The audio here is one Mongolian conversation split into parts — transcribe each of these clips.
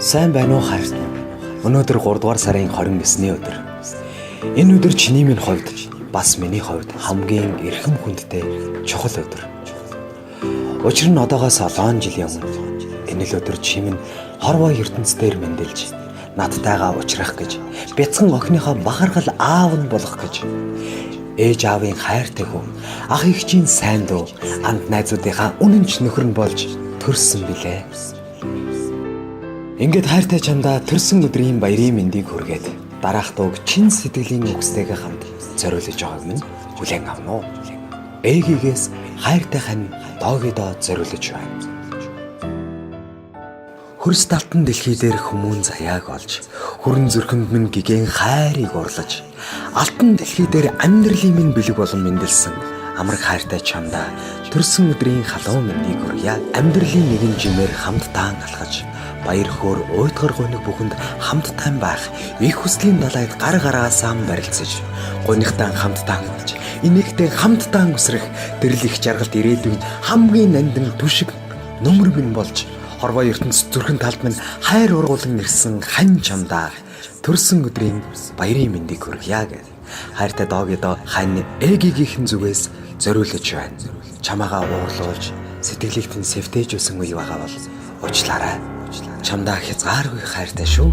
Сайн байна уу хайрт минь? Өнөөдөр 3 дугаар сарын 29-ний өдөр. Энэ өдөр чиний минь хувьд бас миний хувьд хамгийн эрхэм хүндтэй чухал өдөр. Учир нь одоогоос олон жилийн өмнө энэ л өдөр чи минь хорвоо ертөнцийн мэндэлж надтайгаа уулзрах гэж бяцхан охиныхоо бахархал аав нь болох гэж ээж аавын хайртай хүн ах эгчийн сайн дуу анд найзуудынхаа үнэнч нөхөр нь болж төрсөн билээ. Ингээд хайртай чамдаа төрсөн өдрийн баярын мэндийг хүргээд дараах дууг чин сэтгэлийн үгстэйгээ хамт зориулж байгааг минь хүлээн авна уу. Эгигээс хайртай хань доогидоо зориулж байна. Хөрс талтан дэлхий дээр хүмүүн заяаг олж хүрэн зүрхэнд минь гэгэн хайрыг урлаж алтан дэлхий дээр амьдралын минь бэлэг болон мэндэлсэн амраг хайртай чамдаа төрсөн өдрийн халуун мэндийг хүргье. Амьдралын нэгэн жимээр хамтдаа алхаж баяр хөөр уйтгар гуниг бүхэнд хамттай байх их хүслийн далайд гар гараасаа барилцаж гунигтай хамтдаа болж инэгтэй хамтдаа үсрэх тэрл их жаргалт ирээдүйн хамгийн нандин түшиг нөмөр минь болж хорвоо ертөнц зүрхэн талд минь хайр ургуулan ирсэн хань чамдаа төрсөн өдрийн баярын мэндийг хүргье гэв. Хайртай доогидоо хань эгигийнхэн зүгээс зориулж байна. Чамаагаа уурлуулж сэтгэлийг тань сэвтэж өсөн үе байгаа бол уучлаарай. Чамдаа хязгааргүй хайртай шүү.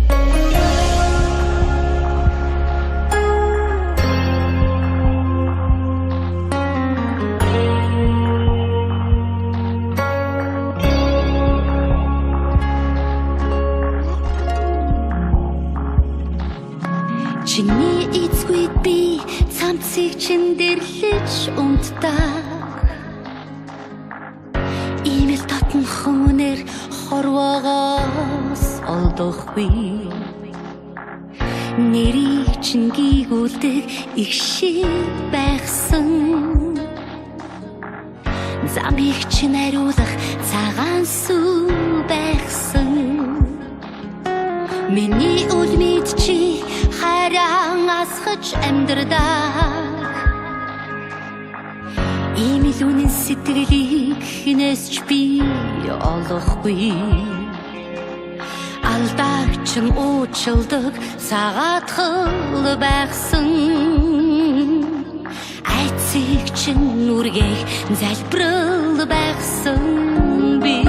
Чиний эцгүй би цамцыг чин дэрлэж унтдаг. Имэл татн хүмүүнээр хорвоогоос олдохгүй. Нэрийг чин гийгүүлдэг их шиг байхсан. Замыг чин хариулах цагаан сүү байхсан. Миний үлмид чи хайран асгаж амьдрдаг. Имэл үнэн сэтгэлийг хинээс ч би олохгүй. Алдагч уучлдаг сагаатхал байхсан. Айцыг чин нүргээх залбирал байхсан би.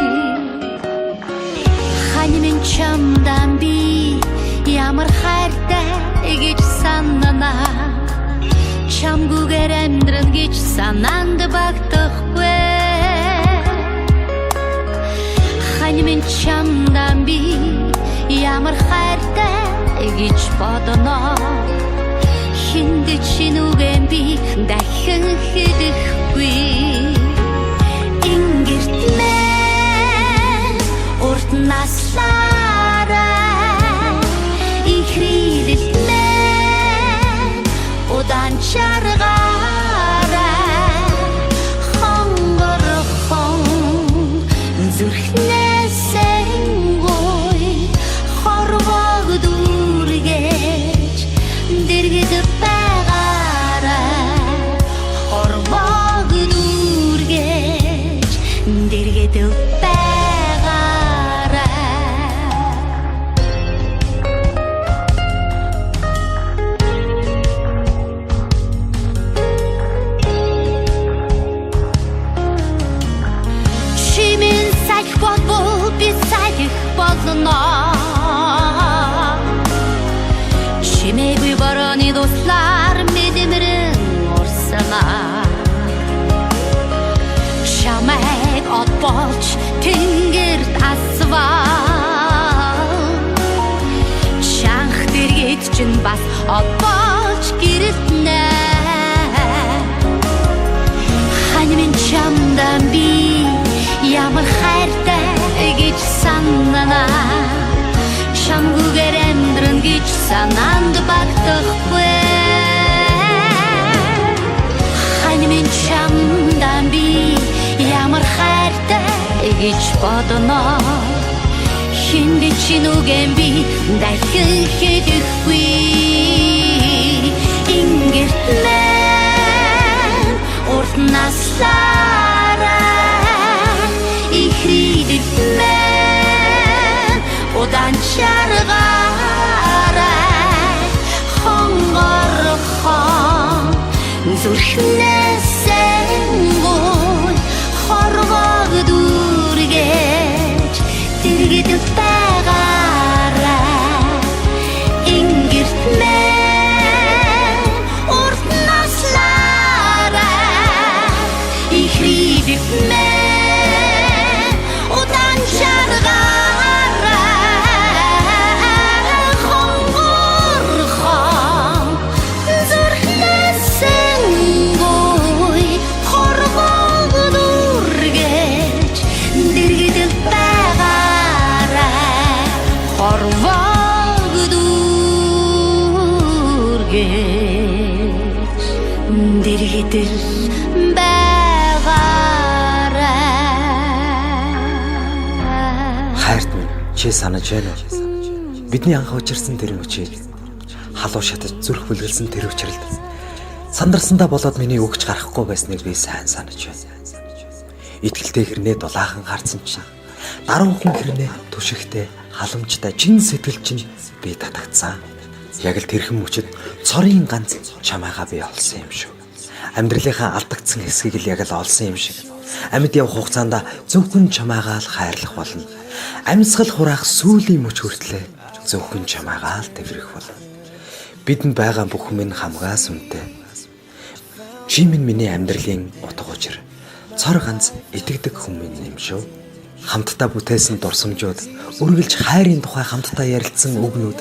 Хань минь чамдан би ямар хайртай гэж сананаа. Чамгүйгээр амьдран гэж санаанд багтахгүй. Хань минь чамдан би ямар хайртай гэж бодоно. Хинд чинүгэн би дахин хэдэхгүй. Ингэрт мэн урт наслаарай ихрилэлт мэн удаан чаргаарай хонгорхон зүрхнээсээ ой хорвоог дүүргэж дэргэд байгаарай хорвоог дүүргэж дэргэд чимээгүй борооны дуслаар мэдэмрэн урсана. Чамайг од болж тэнгэрт асваа. Чанх дэргэд чин бас од болж гэрэлтнэ. Хань минь чамдан би ямар хайртай гэж сананаа. Чамгүйгээр амьдран гэж санаанд багтахгүй. Хань минь чамдан би ямар хайртай гэж бодоно. Хинд чинүгэн би дахин хэдэхгүй. Ингэрт мэн урт наслаарай ихрилэлт мэн удаан гэж дэргэдэл байгаарай. Хайрт минь чи санаж байна уу? Бидний анх учирсан тэр мөчийг халуу шатаж зүрх бүлгэлсэн тэр учралд сандарсандаа болоод миний өгч гарахгүй байсныг би сайн санаж байна. Итгэлтэй хэрнээ дулаахан харцсан чинь даруухан хэрнээ түшигтэй халамжтай чин сэтгэл чинь би татагдсан. Яг л тэрхэн мөчөд цорын ганц чамайгаа би олсон юм шүү. Амьдралынхаа алдагдсан хэсгийг л яг л олсон юм шиг. Амьд явах хугацаанд зөвхөн чамайгаа л хайрлах болно. Амьсгал хураах сүүлийн мөч хүртлээ зөвхөн чамайгаа л тэврэх болно. Бидэнд байгаа бүх юм хамгаас үнэтэй. Чи минь миний амьдралын утга учир. Цор ганц итгэдэг хүмүүс юм шүү. Хамтдаа бүтээсэн дурсамжууд, үргэлж хайрын тухай хамтдаа ярилцсан үгнүүд,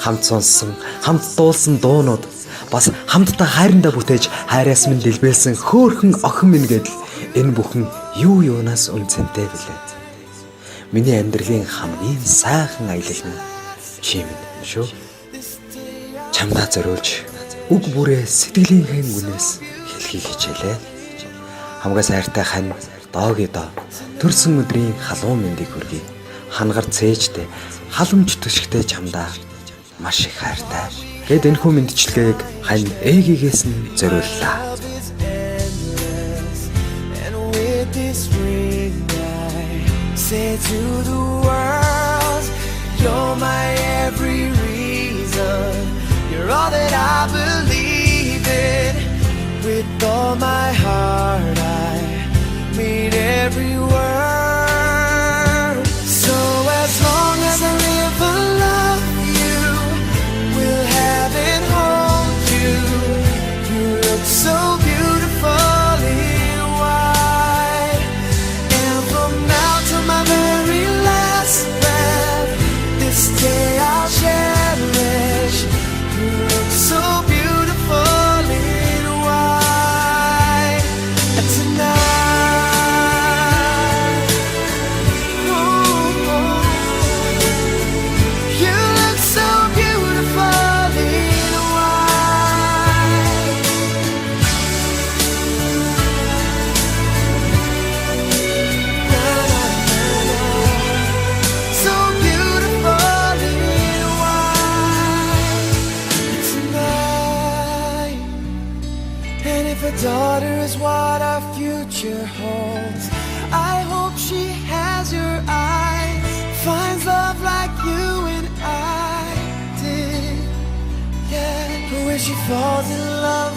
хамт сонссон, хамт дуулсан дуунууд, бас хамтдаа хайрандаа бүтээж хайраас минь дэлбэлсэн хөөхөн охин минь гэдэл энэ бүхэн юу юунаас үнцэнтэй билээ. Миний амьдралын хамгийн сайхан аялал минь чи минь шүү. Чамдаа зориулж үг бүрээ сэтгэлийнхээ үнээс хэлхийг хичээлээ. Хамгаас хайртай хань дооги доо төрсөн өдрийн халуун мэндийг хүргэе. Хангар цээжтэй халамж төшгтэй чамдаа маш их хайртай. Гэт энэ хүн мэдчилгээг хань эгигээс нь зориуллаа. Say to the world, you're my every reason. You're all that I believe in. With all my heart, I mean every word. So as long as I live and love you, we'll have and hold you. You look so beautifully white. And from now to my very last breath, this day I'll cherish. You look so beautifully white. And tonight, ooh, you look so beautifully white. So beautifully white tonight. And if a daughter is what our future holds, I hope she has your eyes, finds love like you and I did. Yeah, but when she falls in love